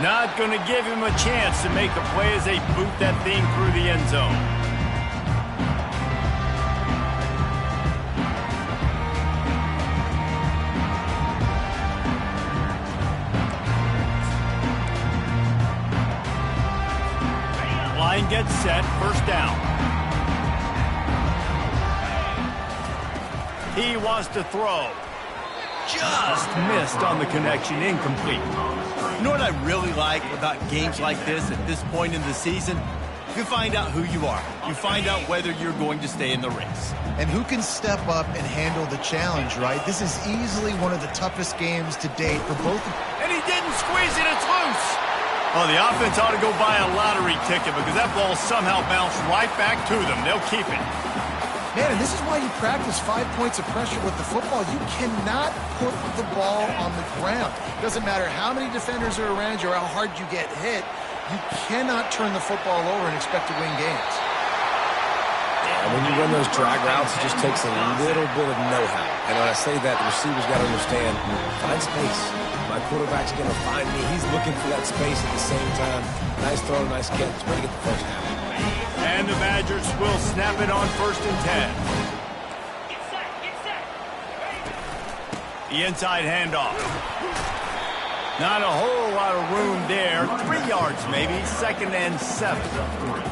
Not going to give him a chance to make a play as they boot that thing through the end zone. Line gets set, first down. He wants to throw. Just missed on the connection, incomplete. You know what I really like about games like this at this point in the season? You find out who you are. You find out whether you're going to stay in the race. And who can step up and handle the challenge, right? This is easily one of the toughest games to date for both. And he didn't squeeze it, it's loose. Oh, the offense ought to go buy a lottery ticket because that ball somehow bounced right back to them. They'll keep it. Man, and this is why you practice 5 points of pressure with the football. You cannot put the ball on the ground. Doesn't matter how many defenders are around you or how hard you get hit. You cannot turn the football over and expect to win games. And when you run those drag routes, it just takes a little bit of know-how. And when I say that, the receiver's got to understand, find space. My quarterback's going to find me. He's looking for that space at the same time. Nice throw, nice catch. Way to get the first down. And the Badgers will snap it on 1st and 10. The inside handoff. Not a whole lot of room there. 3 yards maybe, 2nd and 7.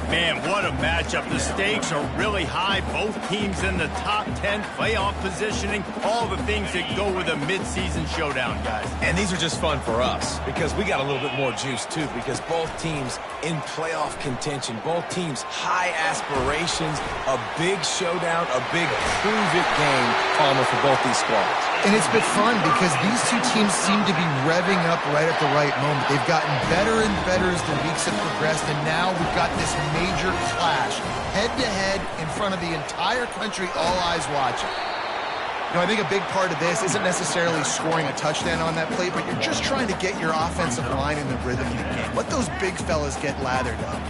Man, what a matchup. The stakes are really high. Both teams in the top 10, playoff positioning, all the things that go with a midseason showdown, guys. And these are just fun for us because we got a little bit more juice, too, because both teams in playoff contention, both teams high aspirations, a big showdown, a big prove-it game, Palmer, for both these squads. And it's been fun because these two teams seem to be revving up right at the right moment. They've gotten better and better as the weeks have progressed, and now we've got this major clash, head-to-head in front of the entire country, all eyes watching. You know, I think a big part of this isn't necessarily scoring a touchdown on that play, but you're just trying to get your offensive line in the rhythm of the game. Let those big fellas get lathered up.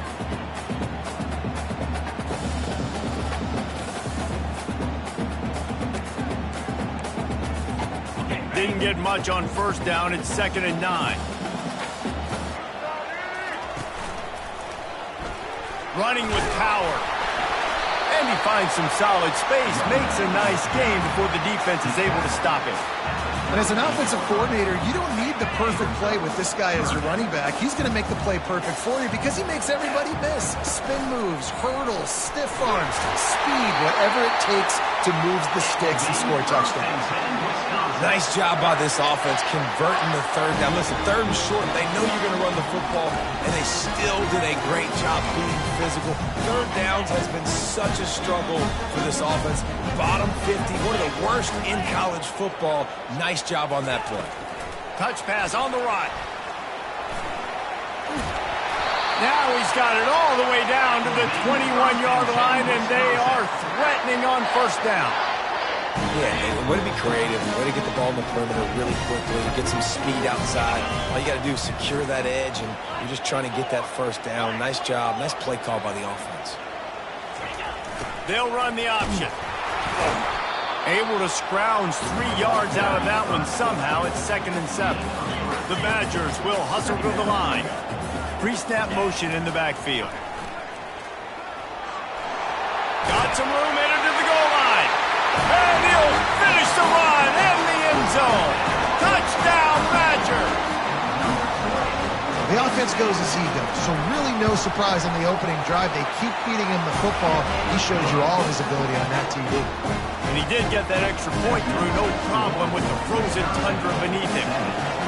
Didn't get much on 1st down. It's 2nd and 9. Running with power. And he finds some solid space. Makes a nice gain before the defense is able to stop him. And as an offensive coordinator, you don't need the perfect play with this guy as your running back. He's going to make the play perfect for you because he makes everybody miss. Spin moves, hurdles, stiff arms, speed, whatever it takes to move the sticks and score touchdowns. Nice job by this offense converting the 3rd down. Listen, 3rd and short, they know you're going to run the football, and they still did a great job being physical. 3rd downs has been such a struggle for this offense. Bottom 50, one of the worst in college football. Nice job on that play. Touch pass on the right. Now he's got it all the way down to the 21-yard line, and they are threatening on 1st down. Yeah, and way to be creative, way to get the ball in the perimeter really quickly, get some speed outside. All you got to do is secure that edge, and you're just trying to get that 1st down. Nice job, nice play call by the offense. They'll run the option. Able to scrounge 3 yards out of that one somehow. It's 2nd and 7. The Badgers will hustle to the line. Pre-snap motion in the backfield. Got some room, headed to the goal line. And he'll finish the run in the end zone. Touchdown, Badger. The offense goes as he goes, so really no surprise on the opening drive. They keep feeding him the football. He shows you all his ability on that TV. And he did get that extra point through, no problem with the frozen tundra beneath him.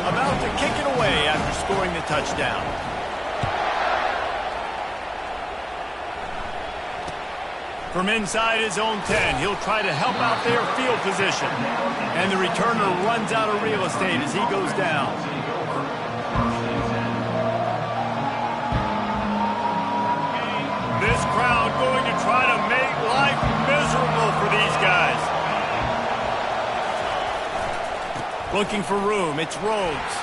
About to kick it away after scoring the touchdown. From inside his own 10, he'll try to help out their field position. And the returner runs out of real estate as he goes down. This crowd going to try to make life miserable for these guys. Looking for room, it's Rhodes.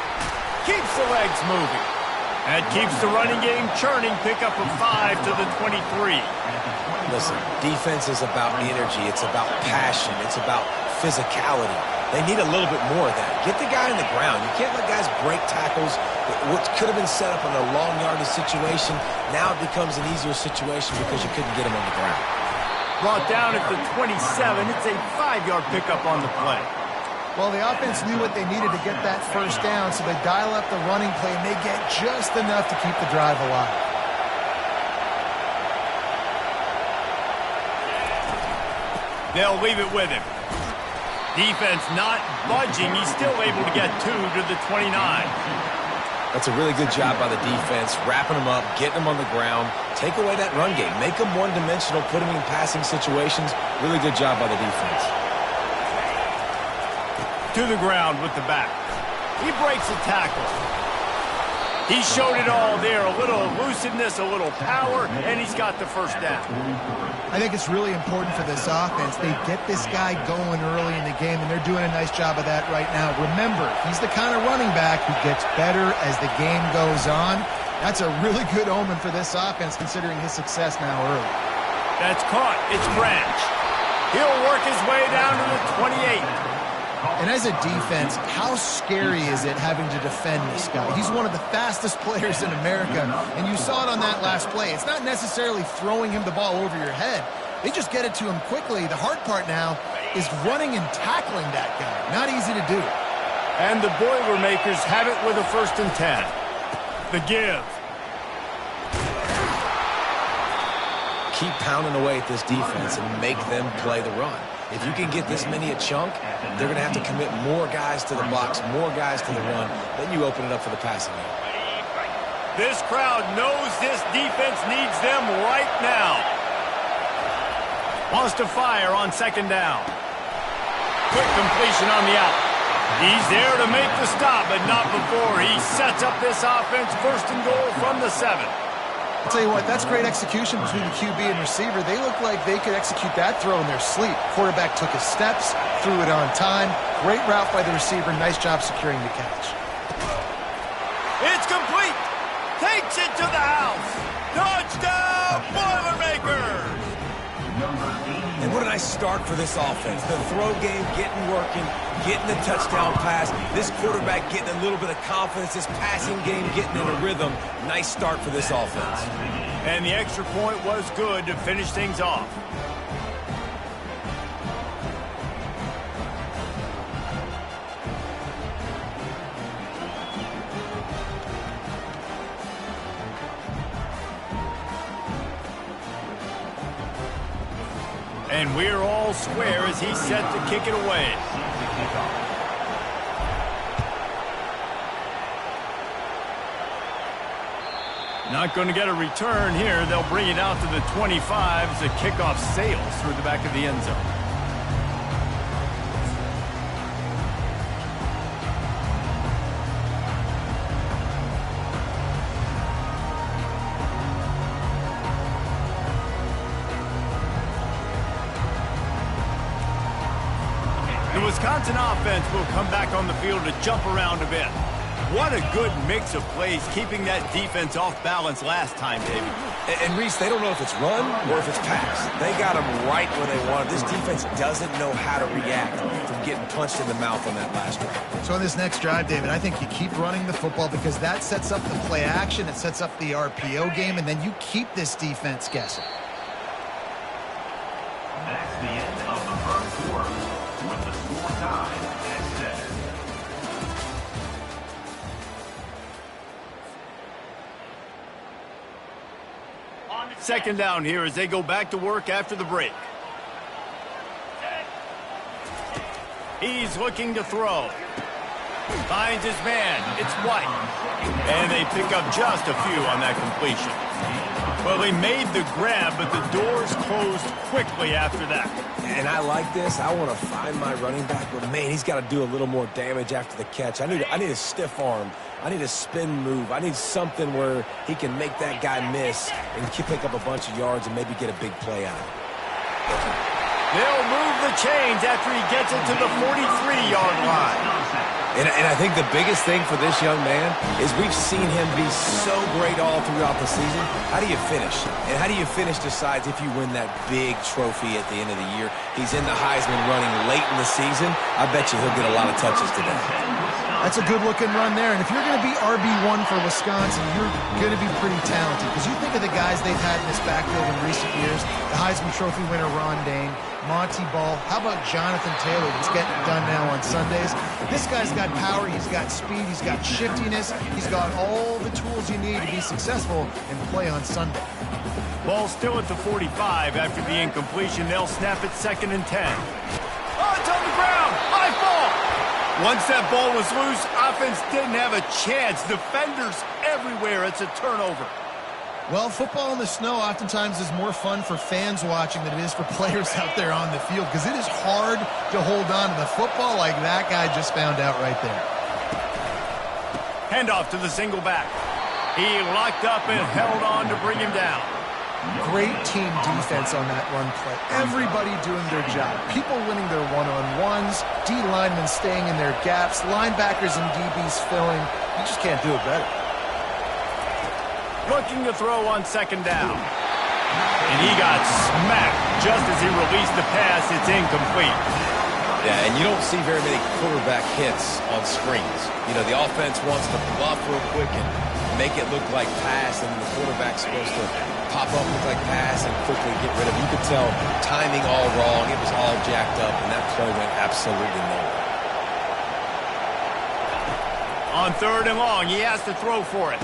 Keeps the legs moving. That keeps the running game churning. Pick up from 5 to the 23. Listen, defense is about energy. It's about passion. It's about physicality. They need a little bit more of that. Get the guy on the ground. You can't let guys break tackles. What could have been set up in a long yardage situation, now it becomes an easier situation because you couldn't get him on the ground. Brought down at the 27. It's a 5-yard pickup on the play. Well, the offense knew what they needed to get that first down, so they dial up the running play, and they get just enough to keep the drive alive. They'll leave it with him. Defense not budging. He's still able to get 2 to the 29. That's a really good job by the defense, wrapping them up, getting them on the ground, take away that run game, make them one-dimensional, put them in passing situations. Really good job by the defense. To the ground with the back. He breaks a tackle. He showed it all there. A little elusiveness, a little power, and he's got the first down. I think it's really important for this offense. They get this guy going early in the game, and they're doing a nice job of that right now. Remember, he's the kind of running back who gets better as the game goes on. That's a really good omen for this offense, considering his success now early. That's caught. It's Branch. He'll work his way down to the 28. And as a defense, how scary is it having to defend this guy? He's one of the fastest players in America, and you saw it on that last play. It's not necessarily throwing him the ball over your head. They just get it to him quickly. The hard part now is running and tackling that guy. Not easy to do. And the Boilermakers have it with a 1st and 10. The give. Keep pounding away at this defense and make them play the run. If you can get this many a chunk, they're going to have to commit more guys to the box, more guys to the run. Then you open it up for the passing game. This crowd knows this defense needs them right now. Wants to fire on 2nd down. Quick completion on the out. He's there to make the stop, but not before he sets up this offense 1st and goal from the 7. I'll tell you what, that's great execution between the QB and receiver. They look like they could execute that throw in their sleep. Quarterback took his steps, threw it on time. Great route by the receiver. Nice job securing the catch. It's complete. Takes it to the house. Touchdown, Boilermakers. And what a nice start for this offense. The throw game getting working, getting the touchdown pass. This quarterback getting a little bit of confidence. This passing game getting in a rhythm. Nice start for this offense. And the extra point was good to finish things off. And we're all square as he's set to kick it away. Not going to get a return here. They'll bring it out to the 25 as the kickoff sails through the back of the end zone. The Wisconsin offense will come back on the field to jump around a bit. What a good mix of plays, keeping that defense off balance last time, David. And Reese, they don't know if it's run or if it's pass. They got them right where they want it. This defense doesn't know how to react from getting punched in the mouth on that last drive. So on this next drive, David, I think you keep running the football because that sets up the play action, it sets up the RPO game, and then you keep this defense guessing. That's the end of the first quarter with the score tied at 7. Second down here as they go back to work after the break. He's looking to throw. Finds his man. It's White. And they pick up just a few on that completion. Well, they made the grab, but the doors closed quickly after that. And I like this. I want to find my running back, but man, he's got to do a little more damage after the catch. I need a stiff arm. I need a spin move. I need something where he can make that guy miss and pick up a bunch of yards and maybe get a big play out of it. They'll move the chains after he gets it to the 43-yard line. And I think the biggest thing for this young man is we've seen him be so great all throughout the season. How do you finish? And how do you finish decides if you win that big trophy at the end of the year. He's in the Heisman running late in the season. I bet you he'll get a lot of touches today. That's a good-looking run there. And if you're going to be RB1 for Wisconsin, you're going to be pretty talented. Because you think of the guys they've had in this backfield in recent years, the Heisman Trophy winner Ron Dayne, Monty Ball. How about Jonathan Taylor that's getting it done now on Sundays? This guy's got power, he's got speed, he's got shiftiness, he's got all the tools you need to be successful and play on Sunday. Ball still at the 45 after the incompletion. They'll snap it 2nd and 10. Oh, it's on the ground. High ball. Once that ball was loose, offense didn't have a chance. Defenders everywhere. It's a turnover. Well, football in the snow oftentimes is more fun for fans watching than it is for players out there on the field because it is hard to hold on to the football like that guy just found out right there. Handoff to the single back. He locked up and held on to bring him down. Great team defense on that run play. Everybody doing their job. People winning their one-on-ones, D linemen staying in their gaps, linebackers and DBs filling. You just can't do it better. Looking to throw on 2nd down. And he got smacked just as he released the pass. It's incomplete. Yeah, and you don't see very many quarterback hits on screens. You know, the offense wants to bluff real quick and make it look like pass, and the quarterback's supposed to pop up, look like pass, and quickly get rid of it. You could tell timing all wrong. It was all jacked up, and that play went absolutely nowhere. On 3rd and long, he has to throw for it.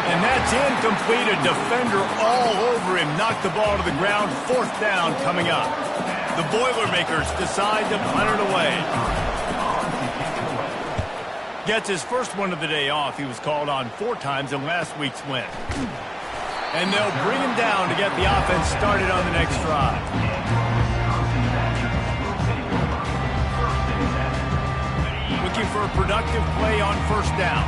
And that's incomplete. A defender all over him. Knocked the ball to the ground. 4th down coming up. The Boilermakers decide to punt it away. Gets his first one of the day off. He was called on 4 times in last week's win. And they'll bring him down to get the offense started on the next drive. Looking for a productive play on 1st down.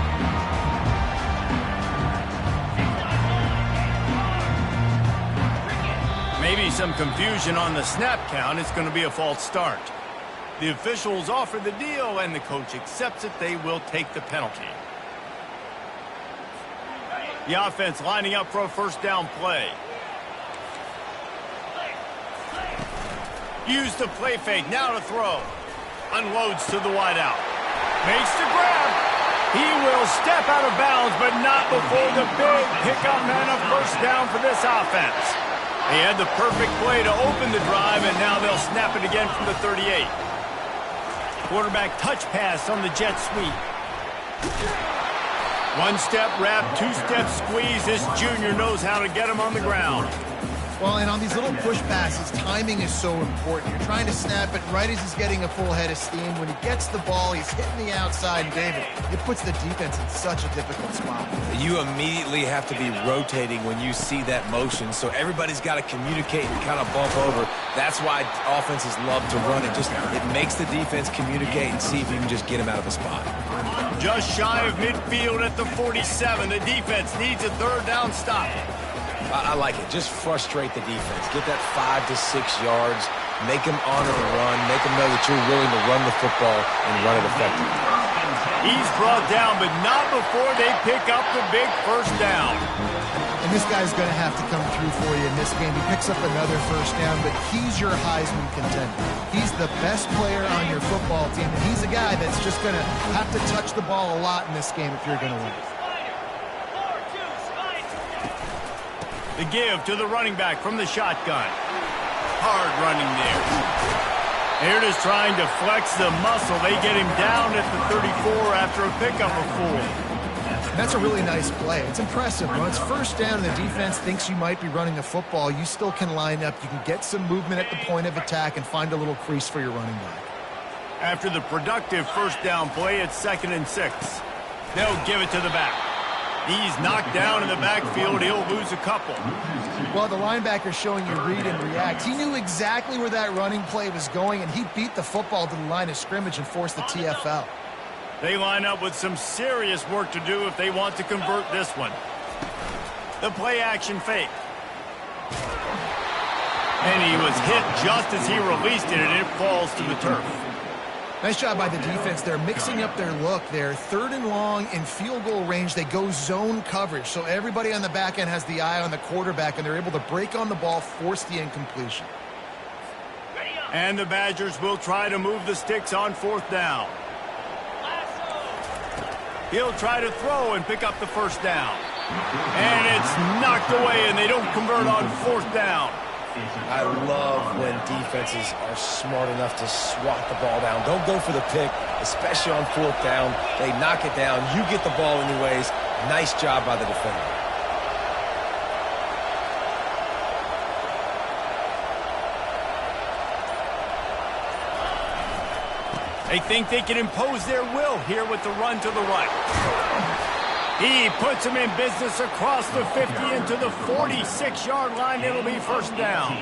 Maybe some confusion on the snap count. It's going to be a false start. The officials offer the deal, and the coach accepts it. They will take the penalty. The offense lining up for a 1st down play. Use the play fake. Now to throw. Unloads to the wideout. Makes the grab. He will step out of bounds, but not before the big pickup and a 1st down for this offense. They had the perfect play to open the drive, and now they'll snap it again from the 38. Quarterback touch pass on the jet sweep. 1-step wrap, 2-step squeeze. This junior knows how to get him on the ground. Well, and on these little push passes, timing is so important. You're trying to snap it right as he's getting a full head of steam. When he gets the ball, he's hitting the outside, and David, it puts the defense in such a difficult spot. You immediately have to be rotating when you see that motion, so everybody's got to communicate and kind of bump over. That's why offenses love to run it. It makes the defense communicate and see if you can just get him out of a spot. Just shy of midfield at the 47. The defense needs a 3rd down stop. I like it. Just frustrate the defense. Get that 5 to 6 yards. Make them honor the run. Make them know that you're willing to run the football and run it effectively. He's brought down, but not before they pick up the big 1st down. And this guy's going to have to come through for you in this game. He picks up another 1st down, but he's your Heisman contender. He's the best player on your football team, and he's a guy that's just going to have to touch the ball a lot in this game if you're going to win. The give to the running back from the shotgun. Hard running there. They're just trying to flex the muscle. They get him down at the 34 after a pickup of 4. That's a really nice play. It's impressive. When it's 1st down and the defense thinks you might be running a football, you still can line up. You can get some movement at the point of attack and find a little crease for your running back. After the productive 1st down play, it's 2nd and 6. They'll give it to the back. He's knocked down in the backfield. He'll lose a couple. Well, the linebacker's showing you read and react. He knew exactly where that running play was going, and he beat the football to the line of scrimmage and forced the TFL. They line up with some serious work to do if they want to convert this one. The play-action fake. And he was hit just as he released it, and it falls to the turf. Nice job by the defense. They're mixing up their look there. 3rd and long in field goal range. They go zone coverage. So everybody on the back end has the eye on the quarterback, and they're able to break on the ball, force the incompletion. And the Badgers will try to move the sticks on 4th down. He'll try to throw and pick up the 1st down. And it's knocked away, and they don't convert on 4th down. I love when defenses are smart enough to swat the ball down. Don't go for the pick, especially on 4th down. They knock it down. You get the ball anyways. Nice job by the defender. They think they can impose their will here with the run to the right. He puts him in business across the 50 into the 46-yard line. It'll be 1st down.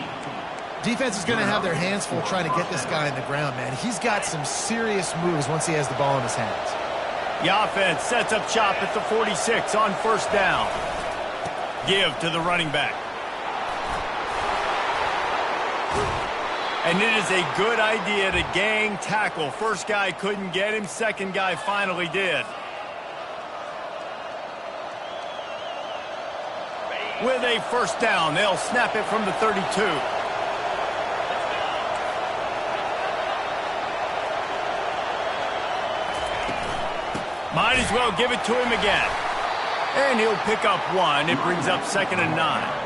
Defense is going to have their hands full trying to get this guy in the ground, man. He's got some serious moves once he has the ball in his hands. The offense sets up shop at the 46 on 1st down. Give to the running back. And it is a good idea to gang tackle. First guy couldn't get him. Second guy finally did. With a 1st down, they'll snap it from the 32. Might as well give it to him again. And he'll pick up 1. It brings up 2nd and 9.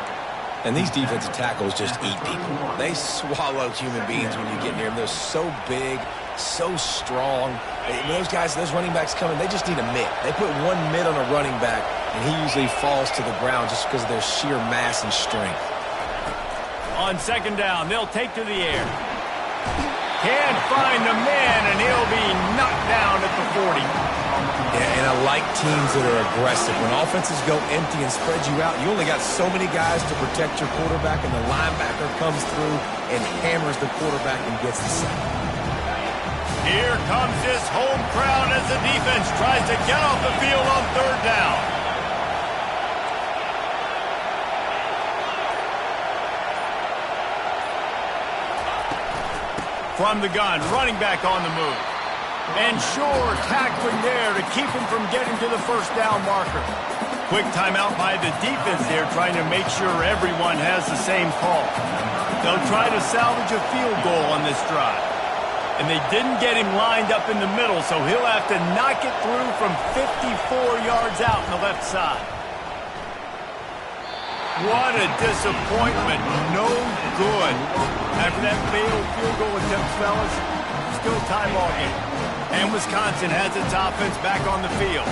And these defensive tackles just eat people. They swallow human beings when you get near them. They're so big, so strong. When those guys, those running backs come in, they just need a mitt. They put 1 mitt on a running back, and he usually falls to the ground just because of their sheer mass and strength. On 2nd down, they'll take to the air. Can't find the man, and he'll be knocked down at the 40. Yeah, and I like teams that are aggressive. When offenses go empty and spread you out, you only got so many guys to protect your quarterback, and the linebacker comes through and hammers the quarterback and gets the sack. Here comes this home crowd as the defense tries to get off the field on 3rd down. From the gun, running back on the move. And Shore tackling there to keep him from getting to the 1st down marker. Quick timeout by the defense there, trying to make sure everyone has the same call. They'll try to salvage a field goal on this drive. And they didn't get him lined up in the middle, so he'll have to knock it through from 54 yards out on the left side. What a disappointment. No good. After that fatal field goal attempt, fellas, still tie ball game. And Wisconsin has its offense back on the field.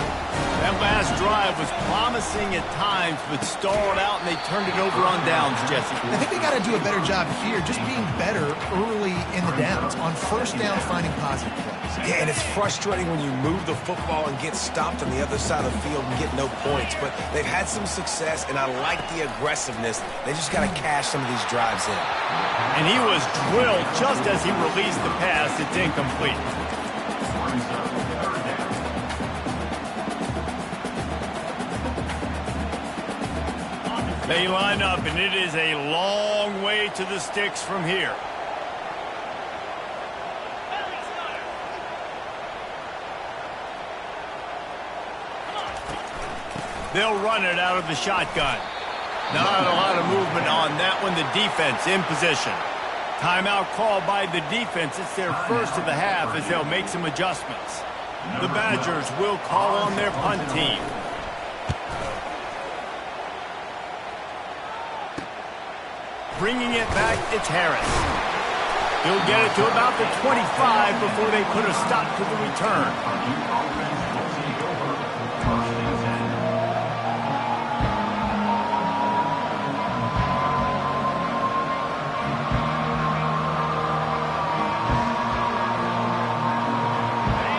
That last drive was promising at times, but stalled out, and they turned it over on downs, Jesse. I think they got to do a better job here, just being better early in the downs. On 1st down, finding positive plays. Yeah, and it's frustrating when you move the football and get stopped on the other side of the field and get no points. But they've had some success, and I like the aggressiveness. They just got to cash some of these drives in. And he was drilled just as he released the pass. It's incomplete. They line up, and it is a long way to the sticks from here. They'll run it out of the shotgun. Not a lot of movement on that one. The defense in position. Timeout called by the defense. It's their first of the half as they'll make some adjustments. The Badgers will call on their punt team. Bringing it back, it's Harris. He'll get it to about the 25 before they put a stop to the return.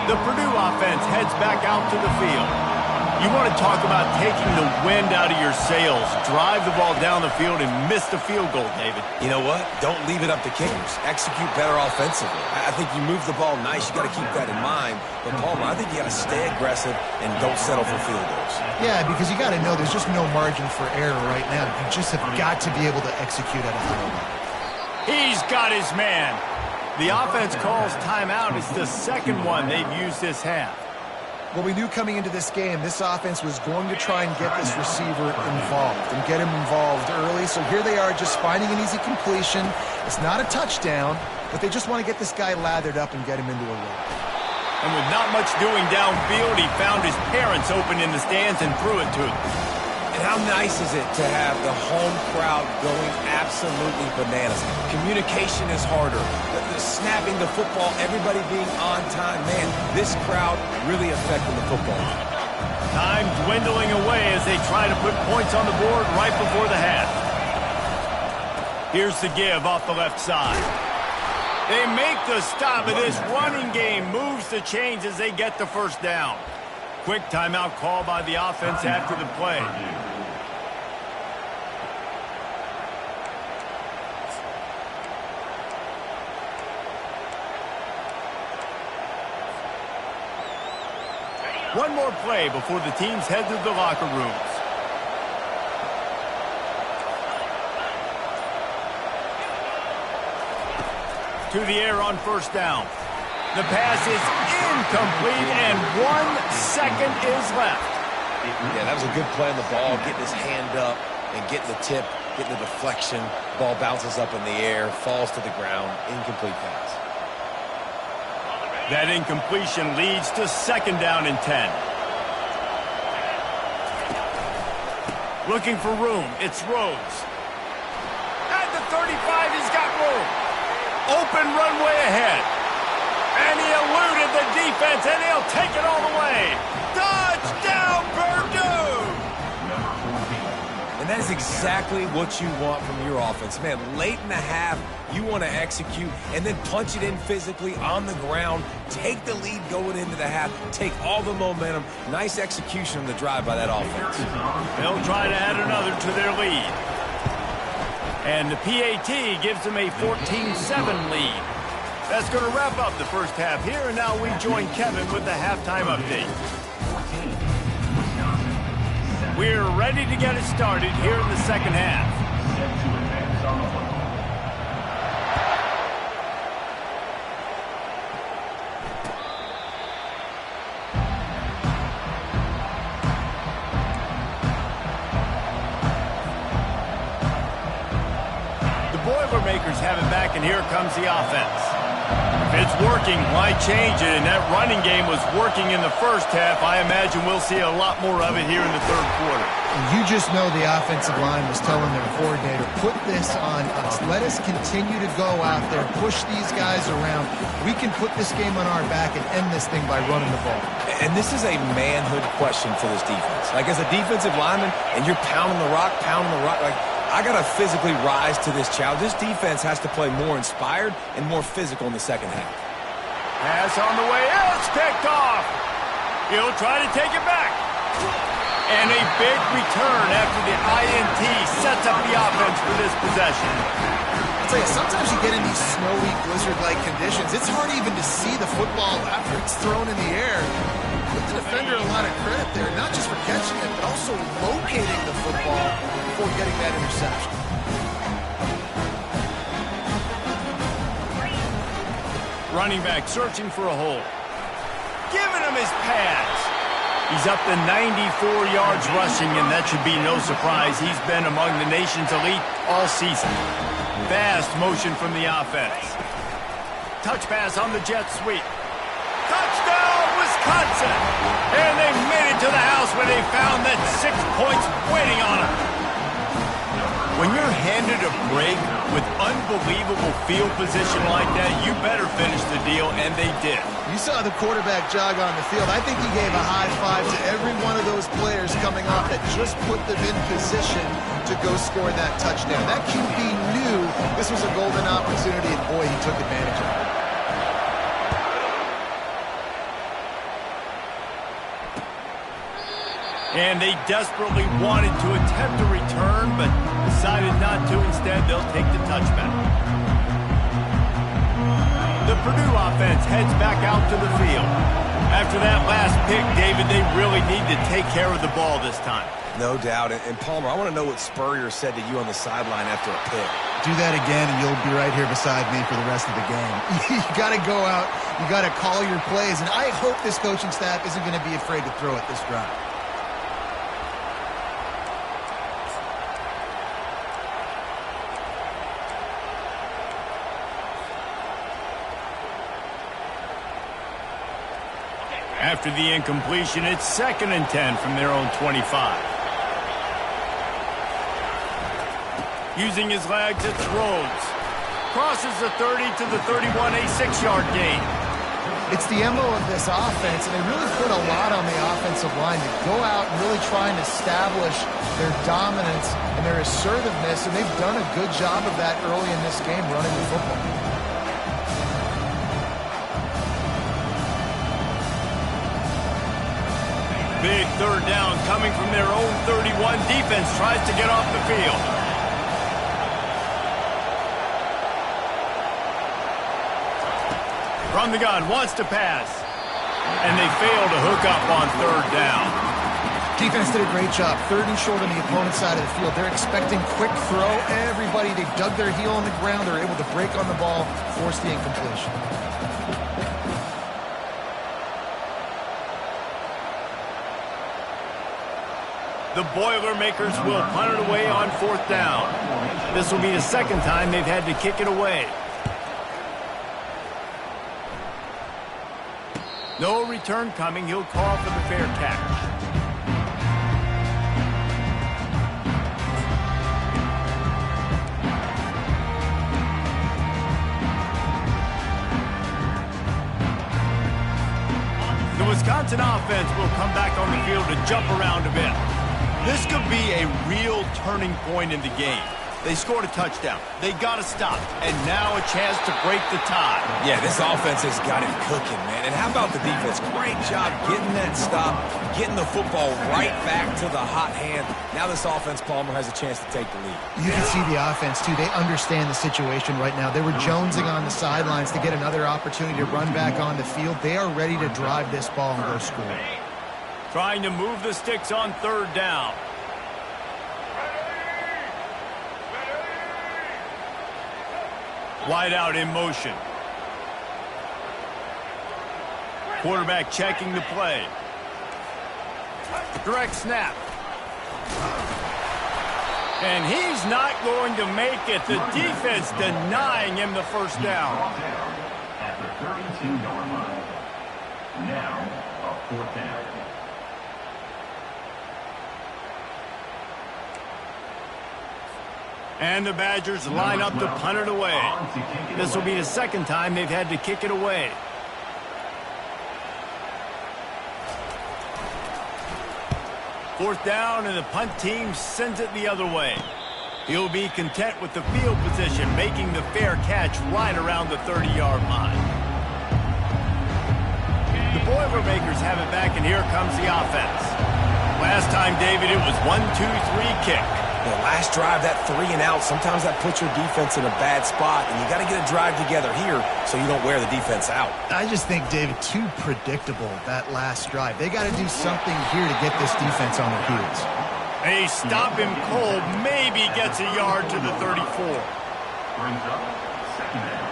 The Purdue offense heads back out to the field. You want to talk about taking the wind out of your sails. Drive the ball down the field and miss the field goal, David. You know what? Don't leave it up to kickers. Execute better offensively. I think you move the ball nice. You got to keep that in mind. But, Palmer, I think you got to stay aggressive and don't settle for field goals. Yeah, because you got to know there's just no margin for error right now. You just have got to be able to execute at a high level. He's got his man. The offense calls timeout. It's the second one they've used this half. Well, we knew coming into this game, this offense was going to try and get this receiver involved and get him involved early. So here they are just finding an easy completion. It's not a touchdown, but they just want to get this guy lathered up and get him into a run. And with not much doing downfield, he found his parents open in the stands and threw it to them. And how nice is it to have the home crowd going absolutely bananas? Communication is harder. The snapping the football, everybody being on time. Man, this crowd really affecting the football. Time dwindling away as they try to put points on the board right before the half. Here's the give off the left side. They make the stop, and this running game moves the chains as they get the first down. Quick timeout call by the offense after the play. One more play before the teams head to the locker rooms. To the air on first down. The pass is incomplete, and 1 second is left. Yeah, that was a good play on the ball, getting his hand up and getting the tip, getting the deflection. Ball bounces up in the air, falls to the ground, incomplete pass. That incompletion leads to second down and 10. Looking for room, it's Rhodes. At the 35, he's got room. Open runway ahead. And he eluded the defense, and he'll take it all the way. Touchdown, Purdue! And that is exactly what you want from your offense. Man, late in the half, you want to execute and then punch it in physically on the ground. Take the lead going into the half. Take all the momentum. Nice execution on the drive by that offense. They'll try to add another to their lead. And the PAT gives them a 14-7 lead. That's going to wrap up the first half here, and now we join Kevin with the halftime update. We're ready to get it started here in the second half. The Boilermakers have it back, and here comes the offense. If it's working, why change it? And that running game was working in the first half. I imagine we'll see a lot more of it here in the third quarter. You just know the offensive line was telling their coordinator, put this on us. Let us continue to go out there, push these guys around. We can put this game on our back and end this thing by running the ball. And this is a manhood question for this defense. Like, as a defensive lineman, and you're pounding the rock, like, I got to physically rise to this challenge. This defense has to play more inspired and more physical in the second half. Pass on the way. It's picked off. He'll try to take it back. And a big return after the INT sets up the offense for this possession. I'll tell you, sometimes you get in these snowy, blizzard-like conditions. It's hard even to see the football after it's thrown in the air. Give the defender a lot of credit there, not just for catching it, but also locating the football before getting that interception. Running back searching for a hole. Giving him his pads. He's up to 94 yards rushing, and that should be no surprise. He's been among the nation's elite all season. Fast motion from the offense. Touch pass on the jet sweep. Touchdown, Wisconsin! And they made it to the house when they found that 6 points waiting on them. When you're handed a break with unbelievable field position like that, you better finish the deal, and they did. You saw the quarterback jog on the field. I think he gave a high five to every one of those players coming off that just put them in position to go score that touchdown. That QB knew this was a golden opportunity, and boy, he took advantage of it. And they desperately wanted to attempt a return, but decided not to. Instead, they'll take the touchback. The Purdue offense heads back out to the field. After that last pick, David, they really need to take care of the ball this time. No doubt. And Palmer, I want to know what Spurrier said to you on the sideline after a pick. Do that again, and you'll be right here beside me for the rest of the game. You got to go out. You got to call your plays, and I hope this coaching staff isn't going to be afraid to throw it this drive. After the incompletion, it's 2nd and 10 from their own 25. Using his legs, it's Rhodes. Crosses the 30 to the 31, a 6-yard gain. It's the MO of this offense, and they really put a lot on the offensive line to go out and really try and establish their dominance and their assertiveness, and they've done a good job of that early in this game running the football. Big 3rd down coming from their own 31. Defense tries to get off the field. From the gun, wants to pass. And they fail to hook up on 3rd down. Defense did a great job. 3rd and short on the opponent's side of the field. They're expecting quick throw. Everybody, they dug their heel on the ground. They're able to break on the ball, force the incompletion. The Boilermakers will punt it away on 4th down. This will be the 2nd time they've had to kick it away. No return coming. He'll call for the fair catch. The Wisconsin offense will come back on the field to jump around a bit. This could be a real turning point in the game. They scored a touchdown. They got to stop. And now a chance to break the tie. Yeah, this offense has got it cooking, man. And how about the defense? Great job getting that stop, getting the football right back to the hot hand. Now this offense, Palmer, has a chance to take the lead. You can see the offense, too. They understand the situation right now. They were jonesing on the sidelines to get another opportunity to run back on the field. They are ready to drive this ball and go score. Trying to move the sticks on 3rd down. Wide out in motion. Quarterback checking the play. Direct snap. And he's not going to make it. The defense denying him the 1st down. At the 32-yard line. Now, a 4th down. And the Badgers line up to punt it away. This will be the 2nd time they've had to kick it away. Fourth down, and the punt team sends it the other way. He'll be content with the field position, making the fair catch right around the 30-yard line. The Boilermakers have it back, and here comes the offense. Last time, David, it was 1-2-3 kick. The last drive, that 3 and out, sometimes that puts your defense in a bad spot, and you got to get a drive together here so you don't wear the defense out. I just think, David, too predictable, that last drive. They got to do something here to get this defense on their heels. They stop him cold, maybe gets a yard to the 34. Brings up 2nd down.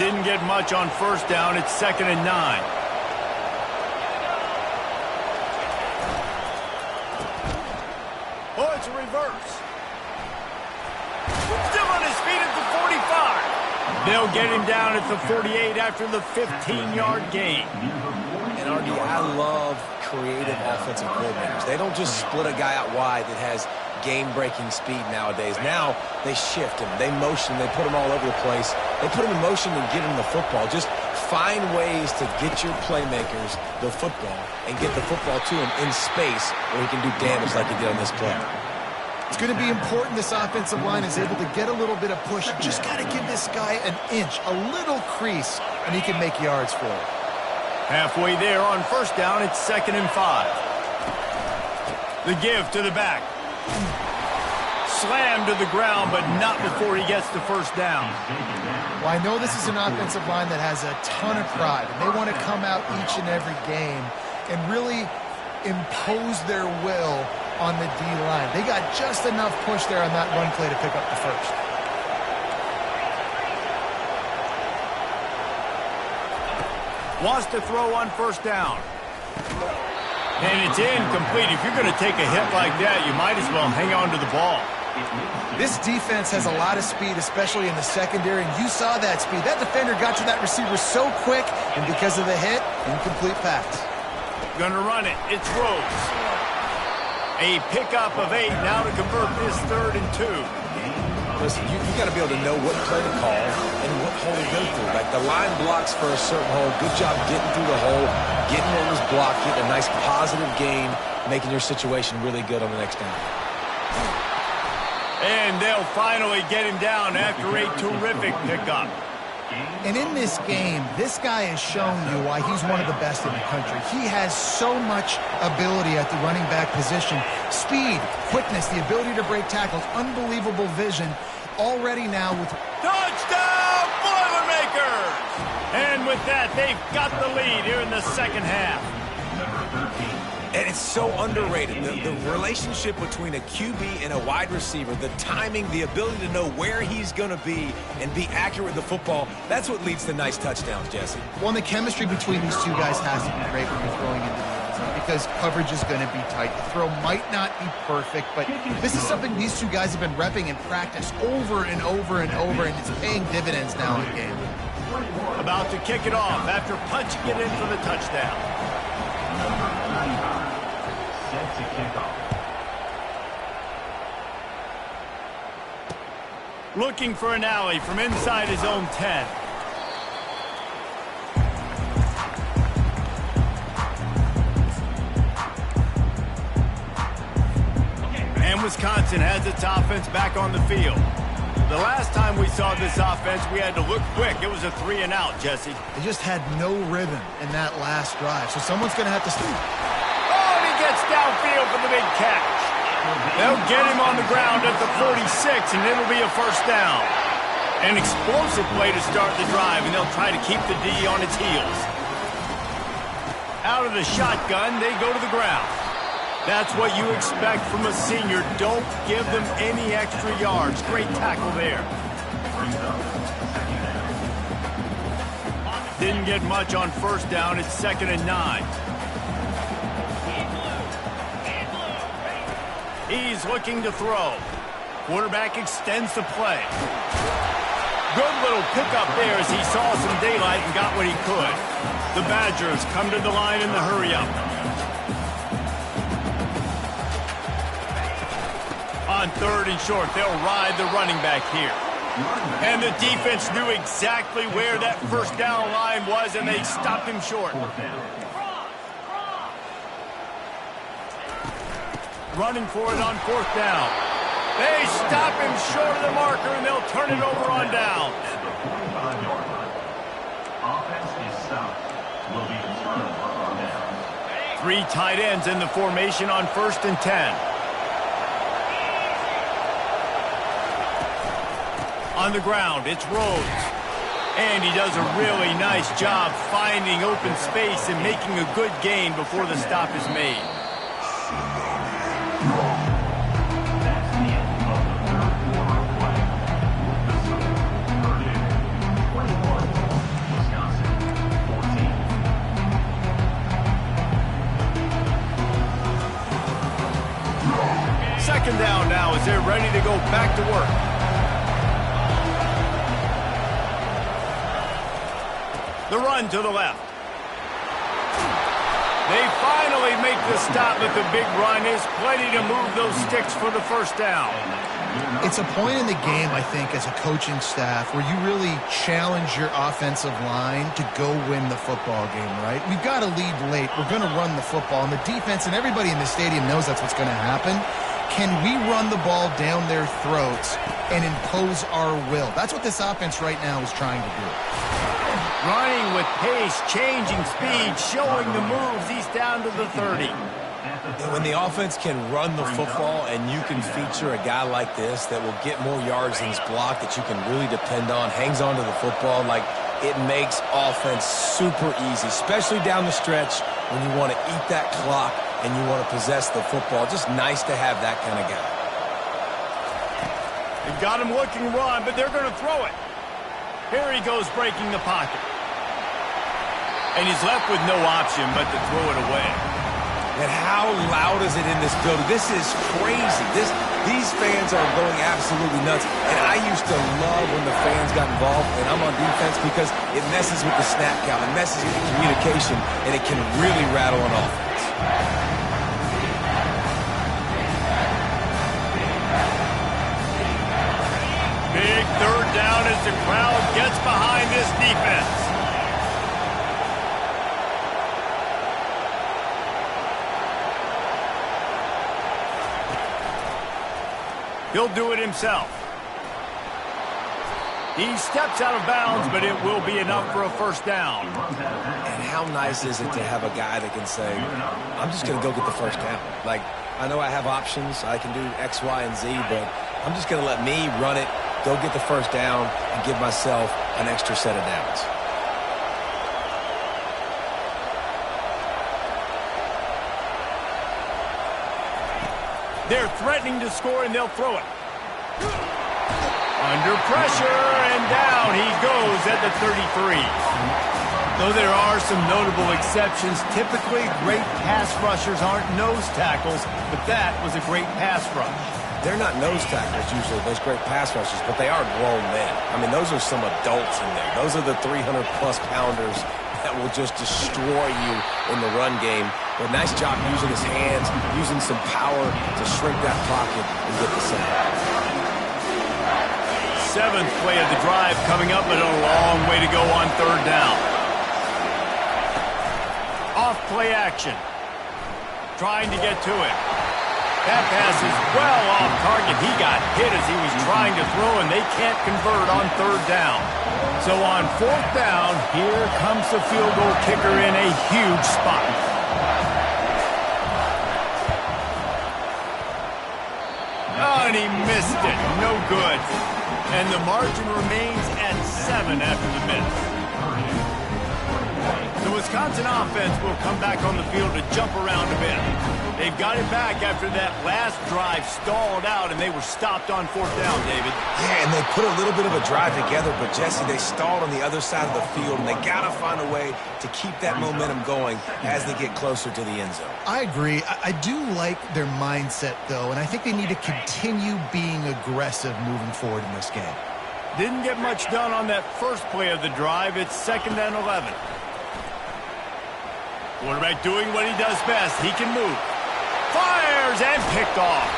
Didn't get much on 1st down. It's 2nd and 9. Oh, it's a reverse. Still on his feet at the 45. They'll get him down at the 48 after the 15-yard gain. And, RD, I love creative offensive coordinators. They don't just split a guy out wide that has game-breaking speed nowadays. Now they shift him. They motion. They put him all over the place. They put him in motion and get him the football. Just find ways to get your playmakers the football and get the football to him in space where he can do damage like he did on this play. It's going to be important this offensive line is able to get a little bit of push. Just got to give this guy an inch, a little crease, and he can make yards for it. Halfway there on 1st down, it's 2nd and 5. The give to the back. Slammed to the ground, but not before he gets the 1st down. Well, I know this is an offensive line that has a ton of pride, and they want to come out each and every game and really impose their will on the D-line. They got just enough push there on that run play to pick up the first. Wants to throw on first down. And it's incomplete. If you're going to take a hit like that, you might as well hang on to the ball. This defense has a lot of speed, especially in the secondary, and you saw that speed. That defender got to that receiver so quick, and because of the hit, incomplete pass. Gonna run it. It's Rhodes. A pickup of 8 now to convert this 3rd and 2. Listen, you got to be able to know what play to call and what hole to go through. Like the line blocks for a certain hole. Good job getting through the hole, getting what was blocked, getting a nice positive gain, making your situation really good on the next down. And they'll finally get him down after a terrific pickup. And in this game, this guy has shown you why he's one of the best in the country. He has so much ability at the running back position. Speed, quickness, the ability to break tackles, unbelievable vision. Already now with... Touchdown, Boilermakers! And with that, they've got the lead here in the second half. And it's so underrated. The relationship between a QB and a wide receiver, the timing, the ability to know where he's going to be and be accurate with the football, that's what leads to nice touchdowns, Jesse. Well, and the chemistry between these two guys has to be great when you're throwing into the end zone because coverage is going to be tight. The throw might not be perfect, but this is something these two guys have been repping in practice over and over and over, and it's paying dividends now in the game. About to kick it off after punching it in for the touchdown. Set to kick off. Looking for an alley from inside his own 10. And Wisconsin has its offense back on the field. The last time we saw this offense, we had to look quick. It was a 3 and out, Jesse. They just had no rhythm in that last drive, so someone's going to have to... Oh, and he gets downfield for the big catch. They'll get him on the ground at the 46, and it'll be a first down. An explosive play to start the drive, and they'll try to keep the D on its heels. Out of the shotgun, they go to the ground. That's what you expect from a senior. Don't give them any extra yards. Great tackle there. Didn't get much on first down. It's 2nd and 9. He's looking to throw. Quarterback extends the play. Good little pickup there as he saw some daylight and got what he could. The Badgers come to the line in the hurry-up. On 3rd and short, they'll ride the running back here. And the defense knew exactly where that first down line was, and they stopped him short. Running for it on 4th down. They stop him short of the marker, and they'll turn it over on down. At the 45-yard line. Offense is stopped. Will be the turnover on down. 3 tight ends in the formation on 1st and 10. On the ground, it's Rhodes. And he does a really nice job finding open space and making a good gain before the stop is made. That's the end of the third quarter play. Purdue 21, Wisconsin 14. Second down now as they're ready to go back to work. The run to the left. They finally make the stop, but the big run is plenty to move those sticks for the first down. It's a point in the game, I think, as a coaching staff where you really challenge your offensive line to go win the football game, right? We've got to lead late. We're going to run the football, and the defense and everybody in the stadium knows that's what's going to happen. Can we run the ball down their throats and impose our will? That's what this offense right now is trying to do. Running with pace, changing speed, showing the moves. He's down to the 30. When the offense can run the football and you can feature a guy like this that will get more yards than his block that you can really depend on, hangs on to the football, like it makes offense super easy, especially down the stretch when you want to eat that clock and you want to possess the football. Just nice to have that kind of guy. They've got him looking run, but they're going to throw it. Here he goes breaking the pocket. And he's left with no option but to throw it away. And how loud is it in this building? This is crazy. These fans are going absolutely nuts. And I used to love when the fans got involved, and I'm on defense, because it messes with the snap count, it messes with the communication, and it can really rattle an offense. Big third down as the crowd gets behind this defense. He'll do it himself. He steps out of bounds, but it will be enough for a first down. And how nice is it to have a guy that can say, I'm just going to go get the first down. Like, I know I have options. I can do X, Y, and Z, but I'm just going to let me run it, go get the first down, and give myself an extra set of downs. They're threatening to score, and they'll throw it. Under pressure, and down he goes at the 33. Though there are some notable exceptions, typically great pass rushers aren't nose tackles, but that was a great pass rush. They're not nose tackles usually, those great pass rushers, but they are grown men. I mean, those are some adults in there. Those are the 300-plus pounders that will just destroy you in the run game. But nice job using his hands, using some power to shrink that pocket and get the sack. Seventh play of the drive coming up, but a long way to go on third down. Off play action. Trying to get to it. That pass is well off target. He got hit as he was trying to throw, and they can't convert on third down. So on fourth down, here comes the field goal kicker in a huge spot. Oh, and he missed it. No good. And the margin remains at 7 after the miss. The Wisconsin offense will come back on the field to jump around a bit. They've got it back after that last drive stalled out, and they were stopped on fourth down, David. Yeah, and they put a little bit of a drive together, but, Jesse, they stalled on the other side of the field, and they got to find a way to keep that momentum going as they get closer to the end zone. I agree. I do like their mindset, though, and I think they need to continue being aggressive moving forward in this game. Didn't get much done on that first play of the drive. It's 2nd and 11. Quarterback doing what he does best. He can move. Fires and picked off.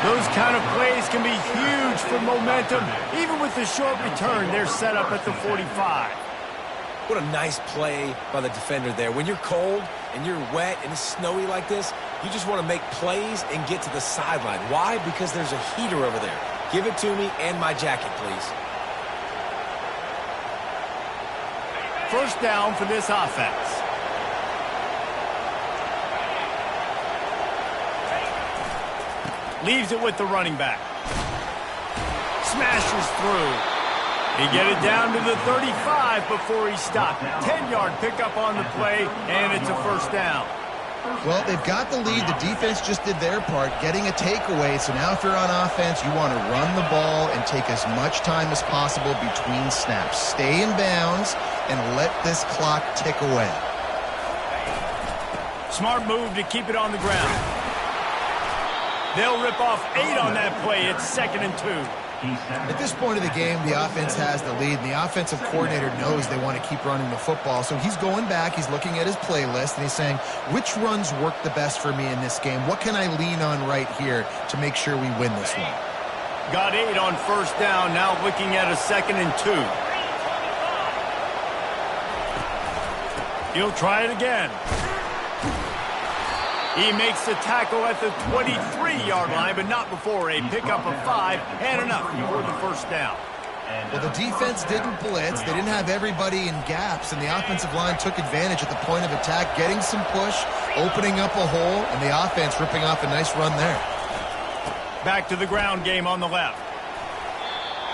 Those kind of plays can be huge for momentum. Even with the short return, they're set up at the 45. What a nice play by the defender there. When you're cold and you're wet and it's snowy like this, you just want to make plays and get to the sideline. Why? Because there's a heater over there. Give it to me and my jacket, please. First down for this offense. Leaves it with the running back. Smashes through. He get it down to the 35 before he stopped. 10-yard pickup on the play, and it's a first down. Well, they've got the lead. The defense just did their part, getting a takeaway. So now if you're on offense, you want to run the ball and take as much time as possible between snaps. Stay in bounds and let this clock tick away. Smart move to keep it on the ground. They'll rip off 8 on that play. It's 2nd and 2. At this point of the game, the offense has the lead, and the offensive coordinator knows they want to keep running the football. So he's going back, he's looking at his playlist, and he's saying, which runs work the best for me in this game? What can I lean on right here to make sure we win this one? Got 8 on first down, now looking at a 2nd and 2. He'll try it again. He makes the tackle at the 23-yard line, but not before a pickup of 5 and enough for the first down. Well, the defense didn't blitz. They didn't have everybody in gaps, and the offensive line took advantage at the point of attack, getting some push, opening up a hole, and the offense ripping off a nice run there. Back to the ground game on the left.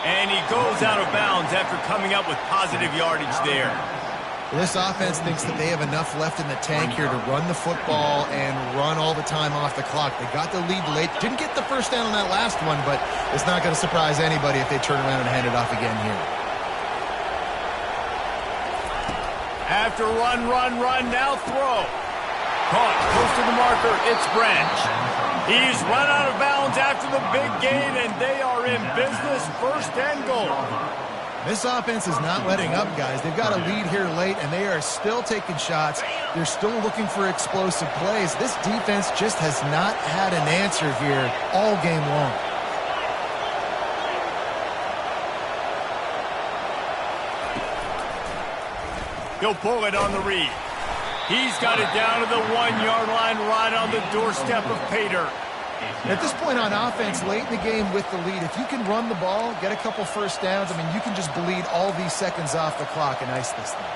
And he goes out of bounds after coming up with positive yardage there. This offense thinks that they have enough left in the tank here to run the football and run all the time off the clock. They got the lead late. Didn't get the first down on that last one, but it's not going to surprise anybody if they turn around and hand it off again here. After run, now throw. Caught, close to the marker, it's Branch. He's run out of bounds after the big gain, and they are in business, 1st and goal. This offense is not letting up, guys. They've got a lead here late, and they are still taking shots. They're still looking for explosive plays. This defense just has not had an answer here all game long. He'll pull it on the read. He's got it down to the 1-yard line right on the doorstep of Pater. At this point on offense, late in the game with the lead, if you can run the ball, get a couple first downs, I mean, you can just bleed all these seconds off the clock and ice this thing.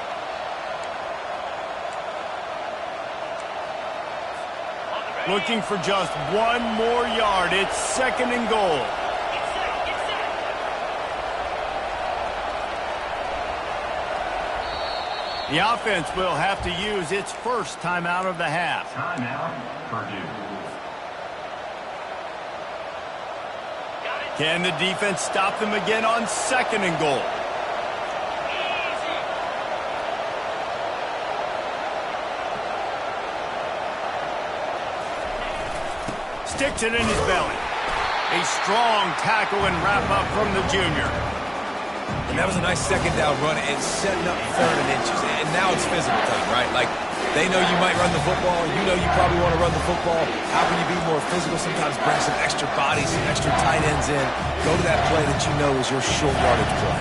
Looking for just 1 more yard. It's 2nd and goal. The offense will have to use its first timeout of the half. Timeout, Purdue. Can the defense stop them again on 2nd and goal? Sticks it in his belly. A strong tackle and wrap up from the junior. And that was a nice 2nd down run and setting up 3rd and inches. And now it's physical time, right? Like, they know you might run the football. You know you probably want to run the football. How can you be more physical? Sometimes bring some extra bodies, some extra tight ends in. Go to that play that you know is your short yardage play.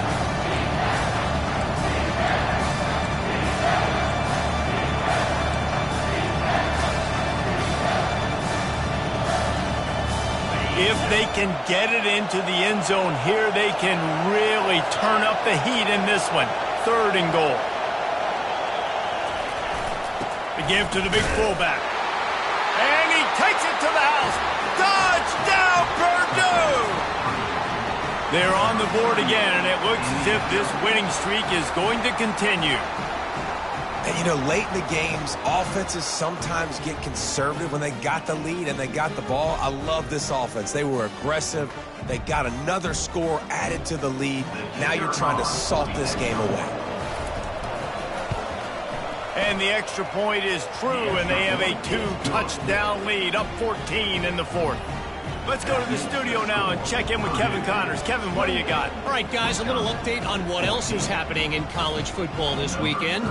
If they can get it into the end zone here, they can really turn up the heat in this one. 3rd and goal. The give to the big fullback. And he takes it to the house. Touchdown, Purdue! They're on the board again, and it looks as if this winning streak is going to continue. And, you know, late in the games, offenses sometimes get conservative when they got the lead and they got the ball. I love this offense. They were aggressive. They got another score added to the lead. Now you're trying to salt this game away. And the extra point is true, and they have a 2-touchdown lead, up 14 in the 4th. Let's go to the studio now and check in with Kevin Connors. Kevin, what do you got? All right, guys, a little update on what else is happening in college football this weekend.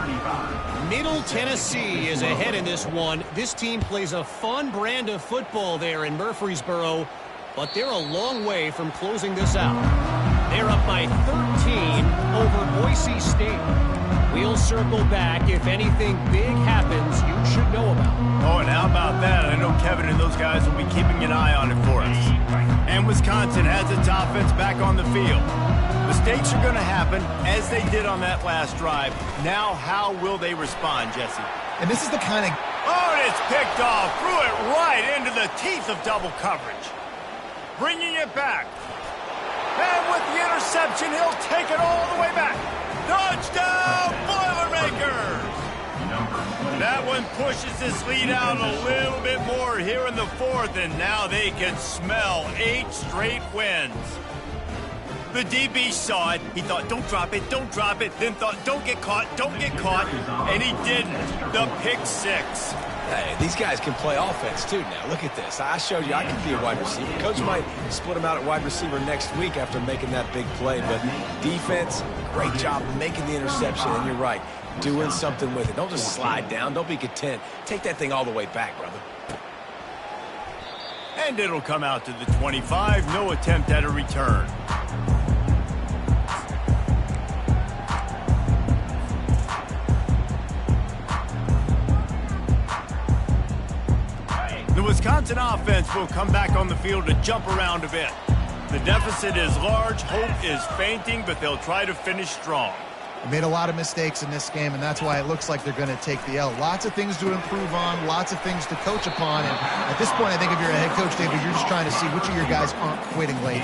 Middle Tennessee is ahead in this one. This team plays a fun brand of football there in Murfreesboro, but they're a long way from closing this out. They're up by 13 over Boise State. We'll circle back if anything big happens you should know about. Oh, and how about that? I know Kevin and those guys will be keeping an eye on it for us. And Wisconsin has its offense back on the field. Mistakes are going to happen, as they did on that last drive. Now, how will they respond, Jesse? And this is the kind of... Oh, and it's picked off. Threw it right into the teeth of double coverage. Bringing it back. And with the interception, he'll take it all the way back. Touchdown, Boilermakers! That one pushes this lead out a little bit more here in the 4th, and now they can smell 8 straight wins. The DB saw it. He thought, don't drop it, then thought, don't get caught, and he didn't. The pick 6. Hey, these guys can play offense, too, now. Look at this. I showed you I can be a wide receiver. Coach might split him out at wide receiver next week after making that big play, but defense, great job making the interception, and you're right, doing something with it. Don't just slide down. Don't be content. Take that thing all the way back, brother. And it'll come out to the 25. No attempt at a return. The Wisconsin offense will come back on the field to jump around a bit. The deficit is large, hope is fainting, but they'll try to finish strong. They made a lot of mistakes in this game, and that's why it looks like they're going to take the L. Lots of things to improve on, lots of things to coach upon, and at this point, I think if you're a head coach, David, you're just trying to see which of your guys aren't quitting late.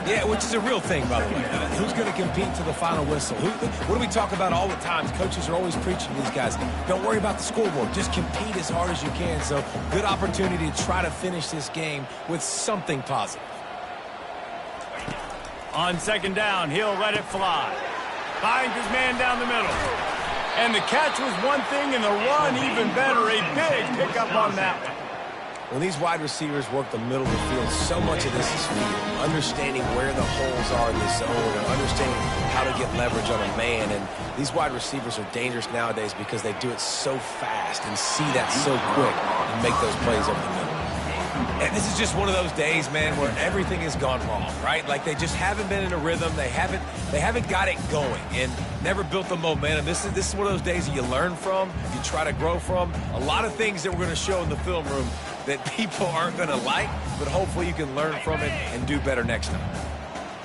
Yeah, which is a real thing, by the way. Who's going to compete to the final whistle? What do we talk about all the time? Coaches are always preaching to these guys. Don't worry about the scoreboard. Just compete as hard as you can. So, good opportunity to try to finish this game with something positive. On second down, he'll let it fly. Finds his man down the middle. And the catch was one thing, and the run even better. A big pickup on that one. When these wide receivers work the middle of the field, so much of this is feel. Understanding where the holes are in the zone and understanding how to get leverage on a man. And these wide receivers are dangerous nowadays because they do it so fast and see that so quick and make those plays over the middle. And this is just one of those days, man, where everything has gone wrong, right? Like they just haven't been in a rhythm. They haven't got it going and never built the momentum. This is one of those days that you learn from, you try to grow from. A lot of things that we're going to show in the film room that people aren't going to like, but hopefully you can learn from it and do better next time.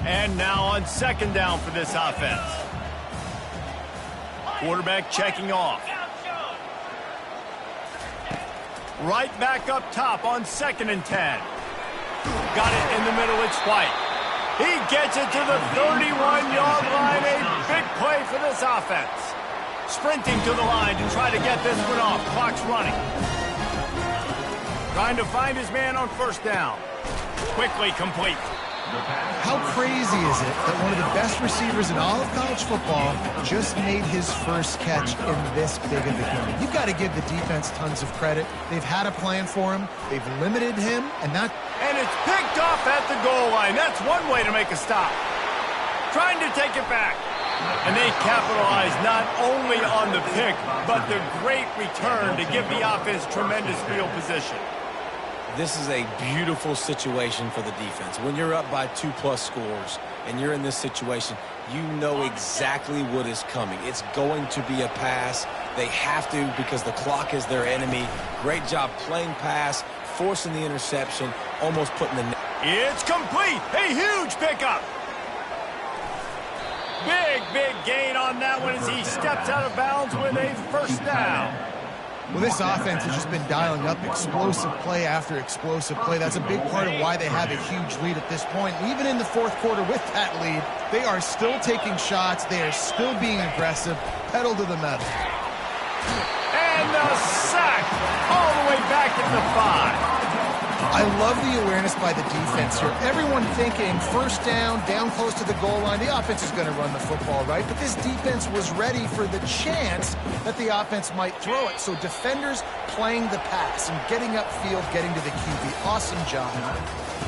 And now on second down for this offense. Quarterback checking off. Right back up top on 2nd and 10. Got it in the middle, it's White. He gets it to the 31-yard line. A big play for this offense. Sprinting to the line to try to get this one off. Clock's running. Trying to find his man on first down. Quickly complete. How crazy is it that one of the best receivers in all of college football just made his first catch in this big of a game? You've got to give the defense tons of credit. They've had a plan for him. They've limited him, and it's picked off at the goal line. That's one way to make a stop. Trying to take it back. And they capitalize not only on the pick, but the great return to give the offense tremendous field position. This is a beautiful situation for the defense. When you're up by 2+ scores and you're in this situation, you know exactly what is coming. It's going to be a pass. They have to because the clock is their enemy. Great job playing pass, forcing the interception, almost putting the... It's complete. A huge pickup. Big gain on that one as he steps out of bounds with a first down. Well, this offense has just been dialing up explosive play after explosive play. That's a big part of why they have a huge lead at this point. Even in the fourth quarter with that lead, they are still taking shots. They are still being aggressive. Pedal to the metal. And the sack all the way back at the 5. I love the awareness by the defense here. Everyone thinking first down close to the goal line. The offense is going to run the football, right? But this defense was ready for the chance that the offense might throw it. So defenders playing the pass and getting upfield, getting to the QB. Awesome job.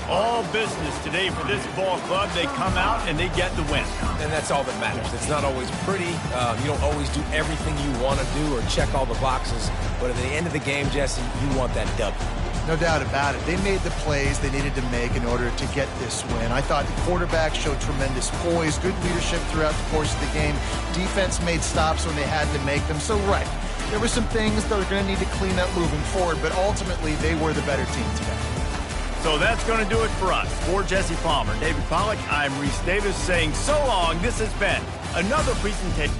All business today for this ball club. They come out and they get the win. And that's all that matters. It's not always pretty. You don't always do everything you want to do or check all the boxes. But at the end of the game, Jesse, you want that W. No doubt about it. They made the plays they needed to make in order to get this win. I thought the quarterback showed tremendous poise, good leadership throughout the course of the game. Defense made stops when they had to make them. So, right, there were some things that are going to need to clean up moving forward, but ultimately they were the better team today. So that's going to do it for us. For Jesse Palmer, David Pollack, I'm Reese Davis saying so long. This has been another presentation.